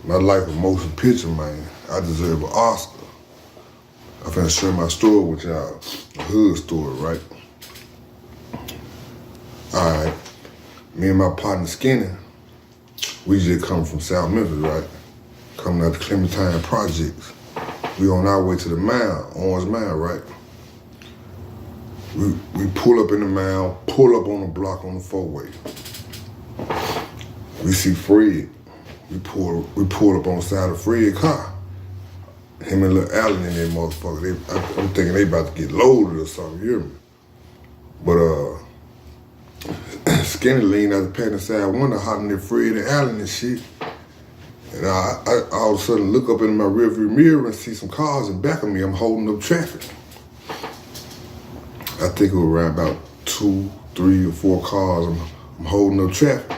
My life a motion picture, man. I deserve an Oscar. I'm finna share my story with y'all. A hood story, right? Alright. Me and my partner Skinny, we just come from South Memphis, right? Coming out the Clementine Projects. We on our way to the mile, Orange Mile, right? We pull up in the mile, pull up on the block on the four-way. We see Fred. We pull up on the side of Fred's car. Him and little Allen in that motherfucker. I'm thinking they about to get loaded or something, you hear me? But Skinny leaned out the passenger side window hollering at Fred and Allen and shit. And I all of a sudden look up in my rearview mirror and see some cars in back of me. I'm holding up traffic. I think it was around about 2, 3, or 4 cars. I'm holding up traffic.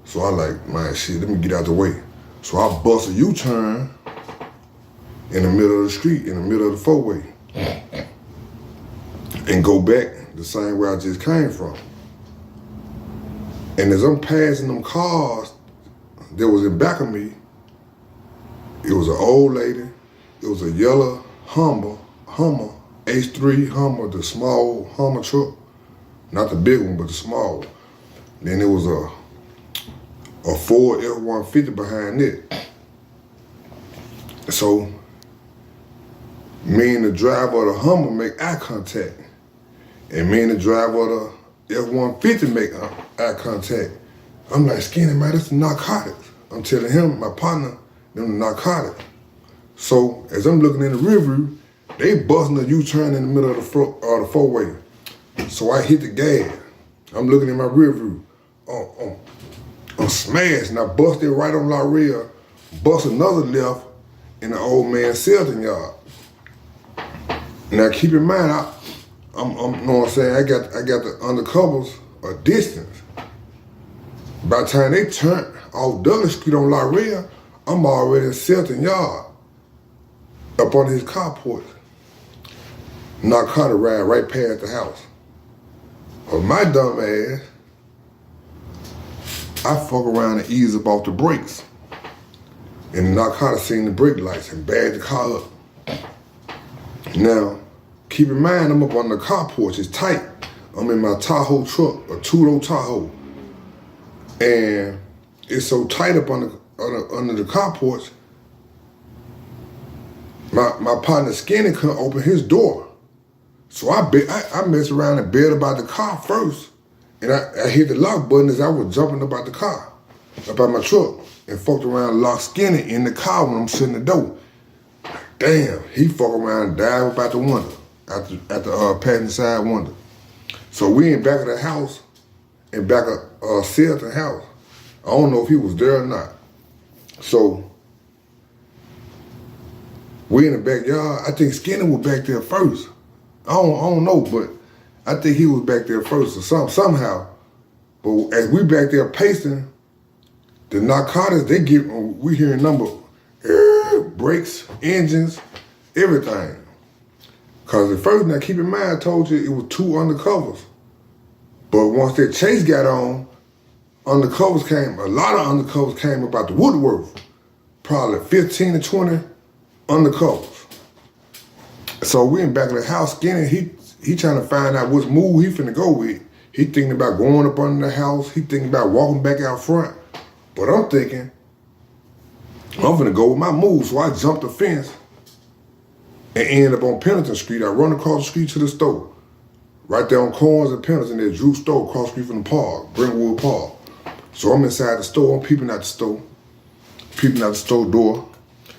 So I like, man, shit, let me get out the way. So I bust a U-turn in the middle of the street, in the middle of the four-way, and go back the same way I just came from. And as I'm passing them cars that was in back of me, it was an old lady, it was a yellow Hummer, H3 Hummer, the small Hummer truck, not the big one, but the small one. Then there was a Ford F-150 behind it. So, me and the driver of the Hummer make eye contact. And me and the driver of the F-150 make eye contact. I'm like, Skinny, man, that's the narcotics. I'm telling him, my partner, them the narcotics. So, as I'm looking in the rear view, they busting a U-turn in the middle of the four-way. So I hit the gas. I'm looking in my rear view. I'm smashed, and I busted right on La Real, bust another left in the old man's Selton yard. Now keep in mind, I'm you know what I'm saying, I got the undercovers a distance. By the time they turned off Douglas Street on La Real, I'm already in Selton yard, up on his carport. Narcotic ride right past the house. But my dumb ass, I fuck around and ease up off the brakes. And the narcotic seen the brake lights and bagged the car up. Now, keep in mind, I'm up on the car porch, it's tight. I'm in my Tahoe truck, a two-door Tahoe. And it's so tight up under the car porch, my partner Skinny couldn't open his door. So I messed around and bailed about the car first. And I hit the lock button as I was jumping up out the car, up out my truck, and fucked around and locked Skinny in the car when I'm shutting the door. Damn, he fucked around and dive up out the window, at the passenger side window. So we in back of the house, in back of Selton house. I don't know if he was there or not. So we in the backyard. I think Skinny was back there first. I don't know, but I think he was back there first or somehow. But as we back there pacing, the narcotics, we hearing number, brakes, engines, everything. Cause at first, now keep in mind, I told you it was 2 undercovers. But once that chase got on, a lot of undercovers came about the Woodworth. Probably 15 to 20 undercovers. So we in back of the house, Skinny, he trying to find out which move he finna go with. He thinking about going up under the house. He thinking about walking back out front. But I'm thinking, I'm finna go with my move. So I jumped the fence and ended up on Pendleton Street. I run across the street to the store. Right there on Corns and Pendleton, there's Drew store across the street from the park, Brentwood Park. So I'm inside the store, I'm peeping out the store door.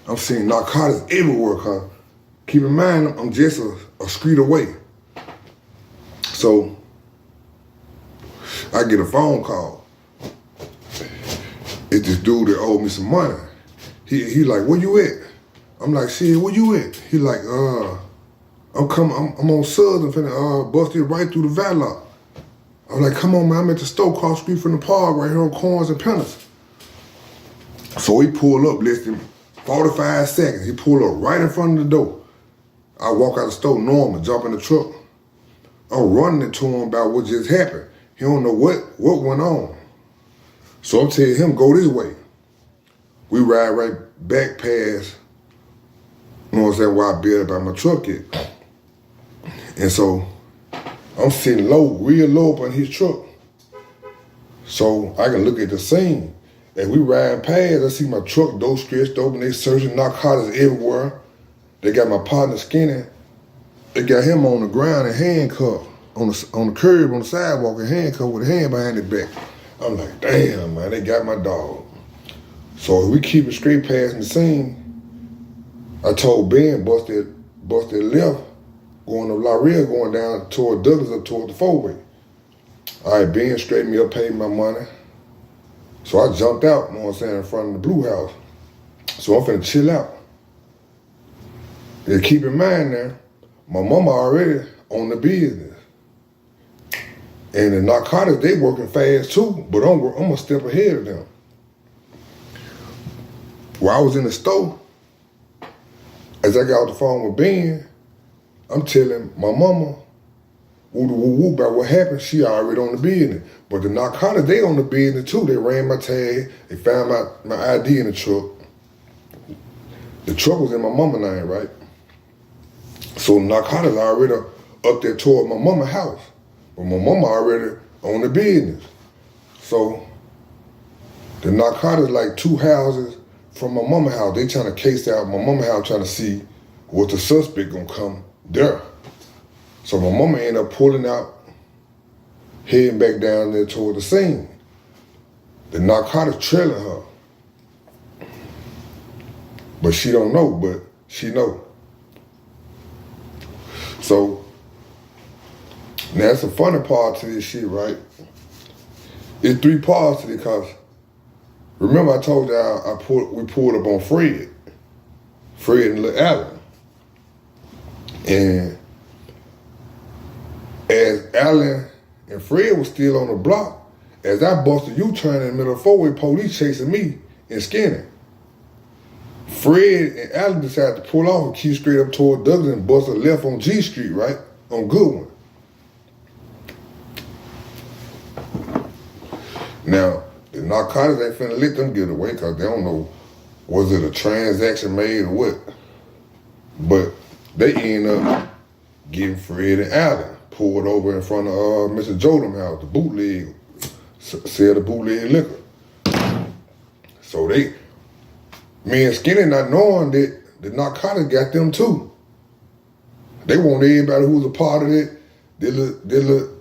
I'm seeing narcotics everywhere, cause keep in mind, I'm just a street away. So I get a phone call. It's this dude that owed me some money. He like, where you at? I'm like, shit, where you at? He like, I'm on Southern, finna bust it right through the valley. I'm like, come on, man, I'm at the store across the street from the park right here on Corns and Pendleton. So he pulled up less than 45 seconds. He pulled up right in front of the door. I walk out the store normal, jump in the truck. I'm running into him about what just happened. He don't know what went on. So I'm telling him, go this way. We ride right back past, you know what I'm saying, where I built by my truck at. And so I'm sitting low, real low up on his truck. So I can look at the scene. As we ride past, I see my truck door stretched open. They searching narcotics everywhere. They got my partner Skinny. They got him on the ground and handcuffed on the curb on the sidewalk and handcuffed with a hand behind his back. I'm like, damn, man, they got my dog. So if we keep it straight past the scene, I told Ben bust that left, going to La Ria, going down toward Douglas up toward the four-way. All right, Ben straightened me up, paid my money. So I jumped out, you know what I'm saying, in front of the Blue House. So I'm finna chill out. And keep in mind now, my mama already on the business. And the narcotics, they working fast too, but I'm a step ahead of them. While I was in the store, as I got off the phone with Ben, I'm telling my mama, woo about what happened. She already on the business. But the narcotics, they on the business too. They ran my tag. They found my ID in the truck. The truck was in my mama's name, right? So narcotics already up there toward my mama's house. But my mama already on the business. So the narcotics like 2 houses from my mama's house. They trying to case out my mama's house, trying to see what the suspect gonna come there. So my mama ended up pulling out, heading back down there toward the scene. The narcotics trailing her. But she don't know, but she know. So, now that's a funny part to this shit, right? It's 3 parts to it, because remember I told y'all we pulled up on Fred and Lil Allen. And as Allen and Fred was still on the block, as I busted U-turn in the middle of the 4-way, police chasing me and Skinny. Fred and Allen decided to pull off and keep straight up toward Douglas and bust a left on G Street, right? On Goodwin. Now, the narcotics ain't finna let them get away, because they don't know, was it a transaction made or what? But they end up getting Fred and Allen pulled over in front of Mr. Jodam house, the bootleg, sell the bootleg liquor. So me and Skinny not knowing that the narcotics got them too. They want everybody who was a part of it, their little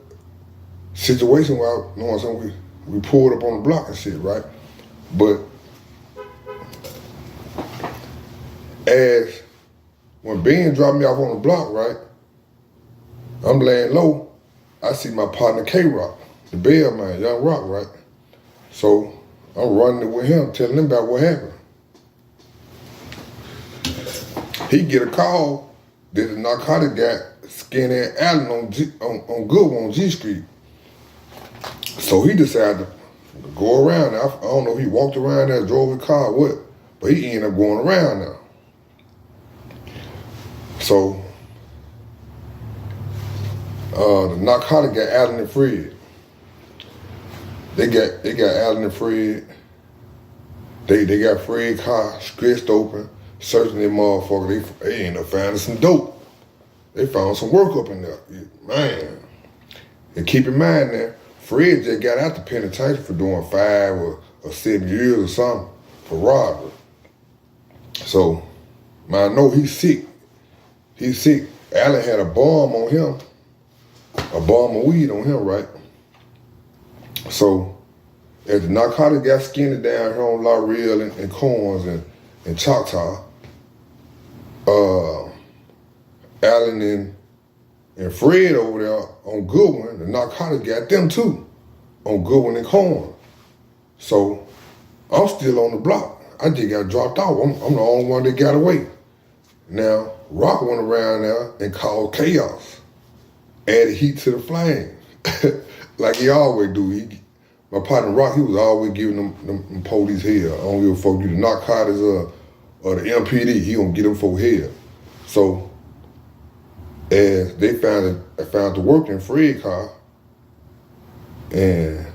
situation where, you know what I'm saying, we pulled up on the block and shit, right? But as when Ben dropped me off on the block, right, I'm laying low, I see my partner K-Rock, the bellman, Young Rock, right? So I'm running with him, telling him about what happened. He get a call that the narcotic got Skinny and Allen on Goodwin on G Street. So he decided to go around. I don't know if he walked around there, drove his car, or what, but he ended up going around now. So the narcotic got Allen and Fred. They got Allen and Fred. They got Fred's car stretched open, searching that motherfucker. They ended up finding some dope. They found some work up in there, man. And keep in mind now, Fred just got out the penitentiary for doing 5 or 7 years or something for robbery. So, man, I know he's sick. He's sick. Allen had a bomb on him, a bomb of weed on him, right? So, as the narcotic got Skinny down here on La Real and Corns and Choctaw, Allen and Fred over there on Goodwin, the narcotics got them too, on Goodwin and Corn. So I'm still on the block. I just got dropped off. I'm the only one that got away. Now, Rock went around there and caused chaos, added heat to the flame, like he always do. My partner Rock, he was always giving them police hell. I don't give a fuck, you the narcotics or the MPD, he gonna get them for hell. So, as they found the work in Fred's car, and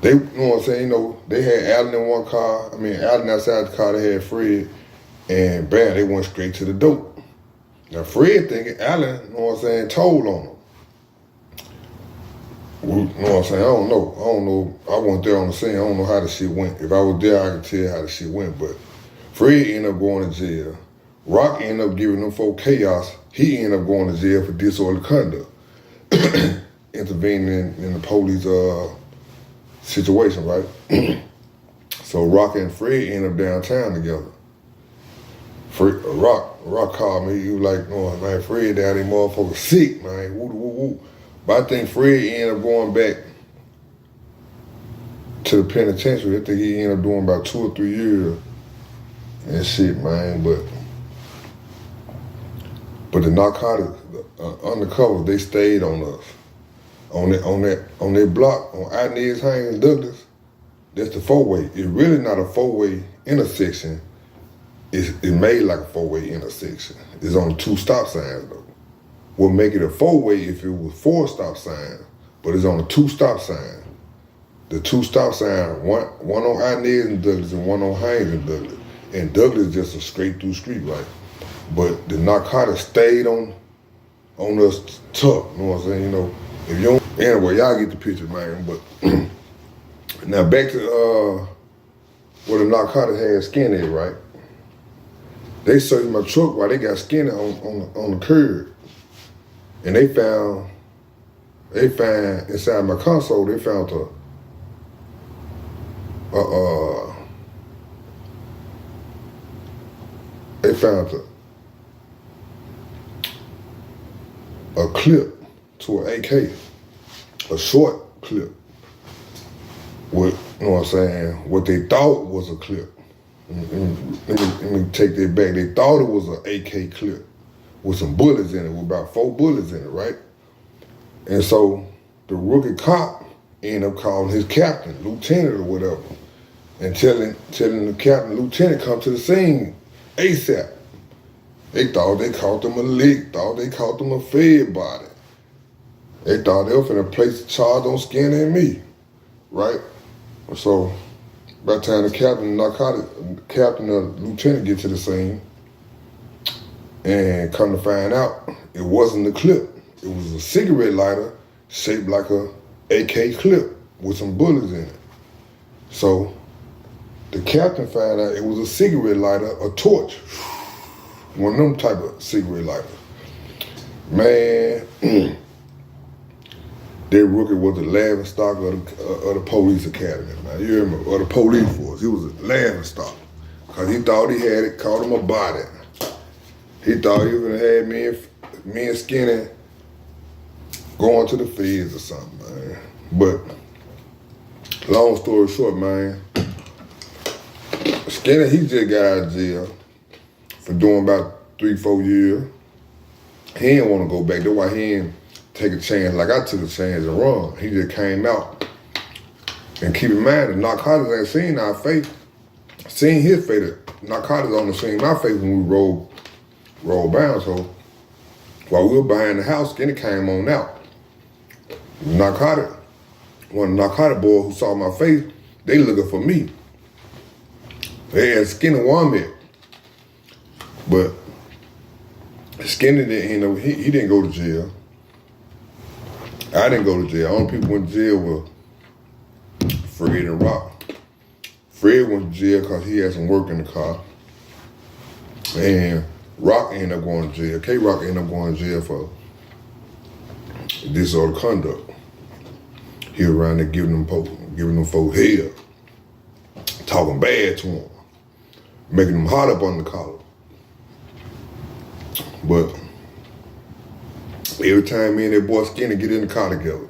They, you know what I'm saying, they had Allen in one car. I mean, Allen outside the car, they had Fred, and bam, they went straight to the dope. Now, Fred thinking Allen, you know what I'm saying, told on him. You know what I'm saying? I don't know. I wasn't there on the scene. I don't know how the shit went. If I was there, I could tell how the shit went. But Fred ended up going to jail. Rock ended up giving them folk chaos. He ended up going to jail for disorderly conduct. Intervening in the police situation, right? So Rock and Fred ended up downtown together. Rock called me. He was like, "Oh man, Fred down there, motherfucker sick, man. Woo, woo, woo." But I think Fred ended up going back to the penitentiary. I think he ended up doing about 2 or 3 years and shit, man. But the narcotics, undercover, they stayed on us. On that block, on Inez, Haynes, Douglas, that's the four-way. It's really not a four-way intersection. It's made like a four-way intersection. It's on 2 stop signs, though. What make it a four-way if it was 4 stop signs, but it's on a 2 stop sign. The 2 stop signs, one on Inez and Douglas and one on Haynes and Douglas. And Douglas is just a straight through street, right? But the narcotics stayed on us tough, you know what I'm saying? If you don't, anyway, y'all get the picture, man. But now back to where the narcotics had Skinny, right? They searched my truck while they got Skinny on the curb. And they found inside my console, they found a clip to an AK, a short clip. What, you know what I'm saying? What they thought was a clip. Let me take that back. They thought it was an AK clip with some bullets in it, with about 4 bullets in it, right? And so the rookie cop ended up calling his captain, lieutenant or whatever, and telling the captain, lieutenant, come to the scene ASAP. They thought they caught them a lick, thought they caught them a fed body. They thought they were finna place a charge on Skinny and me, right? So by the time the captain or lieutenant get to the scene, and come to find out, it wasn't a clip. It was a cigarette lighter shaped like a AK clip with some bullets in it. So the captain found out it was a cigarette lighter, a torch, one of them type of cigarette lighters. Man, that rookie was the laughing stock of the police academy, man. You hear me? Or the police force. He was a laughing stock. Because he thought he had it, called him a body. He thought he was gonna have me and Skinny going to the feds or something, man. But long story short, man, Skinny, he just got out of jail for doing about 3-4 years. He didn't want to go back. That's why he didn't take a chance like I took a chance and run. He just came out. And keep in mind, the narcotics ain't seen our face. Seen his face. The narcotics only seen my face when we rolled bound. So while we were behind the house, Skinny came on out. One of the narcotic boys who saw my face, they looking for me. They had Skinny one minute. But Skinny didn't, he didn't go to jail. I didn't go to jail. Only people went to jail were Fred and Rock. Fred went to jail because he had some work in the car. And Rock ended up going to jail. K-Rock ended up going to jail for disorderly conduct. He was around there giving them folks hell, talking bad to them, making them hot up on the collar. But every time me and that boy Skinny get in the car together,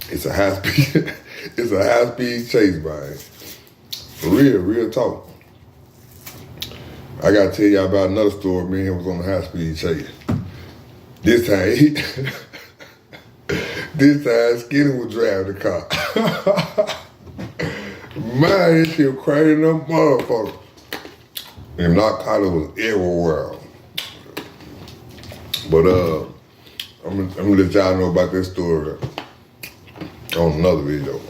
it's a high speed chase, man. For real talk. I gotta tell y'all about another story. Me and him was on a high speed chase. This time Skinny was driving the car. Man, this shit crazy them motherfuckers. And narcotics was everywhere. But I'm gonna let y'all know about this story on another video.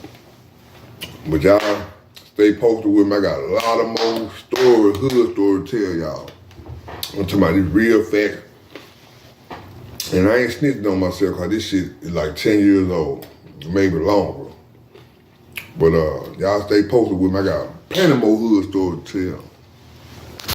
But y'all stay posted with me. I got a lot of more stories, hood stories to tell y'all. I'm talking about this real fact. And I ain't snitching on myself because this shit is like 10 years old, maybe longer. But y'all stay posted with me. I got plenty more hood stories to tell.